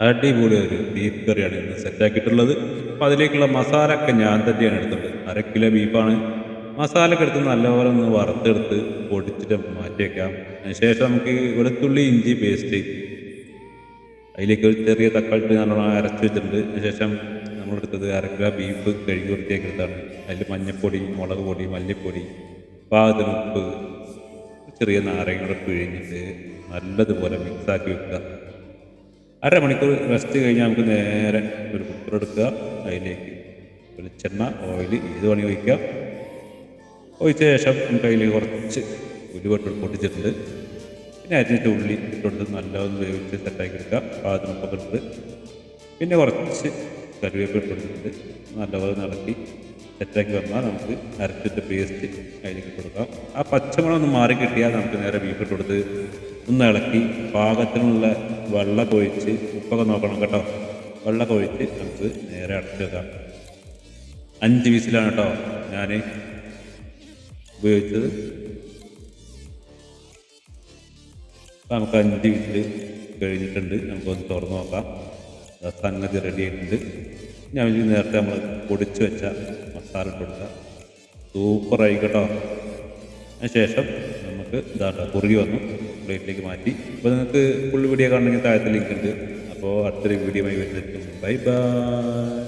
അടിപൊളി ഒരു ബീഫ് കറിയാണ് ഇന്ന് സെറ്റാക്കിയിട്ടുള്ളത്. അപ്പോൾ അതിലേക്കുള്ള മസാല ഒക്കെ ഞാൻ തന്നെയാണ് എടുത്തത്. 1/2 കിലോ ബീഫാണ്. മസാല ഒക്കെ എടുത്ത് നല്ലപോലെ ഒന്ന് വറുത്തെടുത്ത് പൊടിച്ചിട്ട് നമുക്ക് മാറ്റി വെക്കാം. അതിനുശേഷം നമുക്ക് വെളുത്തുള്ളി ഇഞ്ചി പേസ്റ്റ്, അതിലേക്ക് ഒരു ചെറിയ തക്കാളി ഇട്ട് നല്ലോണം അരച്ച് വെച്ചിട്ടുണ്ട്. അതിനുശേഷം നമ്മളെടുത്തത് 1/2 കിലോ ബീഫ് കഴുകി വൃത്തിയാക്കി എടുത്താണ്. അതിൽ മഞ്ഞൾപ്പൊടി, മുളക് പൊടി, മല്ലിപ്പൊടി, പാകത്തിന് ഉപ്പ്, ചെറിയ നാരങ്ങ കൂടെ പിഴിഞ്ഞിട്ട് നല്ലതുപോലെ മിക്സാക്കി വെക്കുക. അരമണിക്കൂർ റെസ്റ്റ് കഴിഞ്ഞാൽ നമുക്ക് നേരെ ഒരു കുക്കർ എടുക്കുക. അതിലേക്ക് വെളിച്ചെണ്ണ, ഓയിൽ ഏത് വേണമെങ്കിൽ ഒഴിക്കാം. ഒഴിച്ച ശേഷം നമുക്ക് അതിലേക്ക് കുറച്ച് ഉലുവ പൊട്ടിച്ചിട്ടുണ്ട്. പിന്നെ അരിഞ്ഞിട്ട് ഉള്ളി ഇട്ടുകൊണ്ട് നല്ലതൊന്ന് വേവിച്ച് സെറ്റാക്കി എടുക്കുക. പാകത്തിനൊപ്പം ഇട്ട് പിന്നെ കുറച്ച് കറിവേപ്പില ഇട്ടുകൊടുത്തിട്ട് നല്ലപോലെ നടത്തി സെറ്റാക്കി വന്നാൽ നമുക്ക് അരച്ചിട്ട് പേസ്റ്റ് അതിലേക്ക് കൊടുക്കാം. ആ പച്ചമുളക് ഒന്ന് മാറി കിട്ടിയാൽ നമുക്ക് നേരെ ബീഫ് ഇട്ട് കൊടുത്ത് ഒന്ന് ഇളക്കി പാകത്തിനുള്ള വെള്ളം ഒഴിച്ച് ഉപ്പൊക്കെ നോക്കണം കേട്ടോ. വെള്ളം ഒഴിച്ച് നമുക്ക് നേരെ അടച്ചു വെക്കാം. 5 വിസിലാണ് കേട്ടോ ഞാൻ ഉപയോഗിച്ചത്. അപ്പോൾ നമുക്ക് 5 വിസിൽ കഴിഞ്ഞിട്ടുണ്ട്. നമുക്കൊന്ന് തുറന്ന് നോക്കാം. സംഗതി റെഡി ആയിട്ടുണ്ട്. ഞാൻ നേരത്തെ നമ്മൾ പൊടിച്ച് വെച്ച മസാല കൊടുക്കുക. സൂപ്പറായി കേട്ടോ. അതിന് ശേഷം നമുക്ക് ഇതാട്ടോ കുറുകി വന്നു പ്ലേറ്റിലേക്ക് മാറ്റി. അപ്പോൾ നിങ്ങൾക്ക് ഫുൾ വീഡിയോ കാണണമെങ്കിൽ താഴത്തെ ലിങ്ക് ഉണ്ട്. അപ്പോൾ അടുത്തൊരു വീഡിയോ ആയി വരുന്നതായിരിക്കും. Bye bye.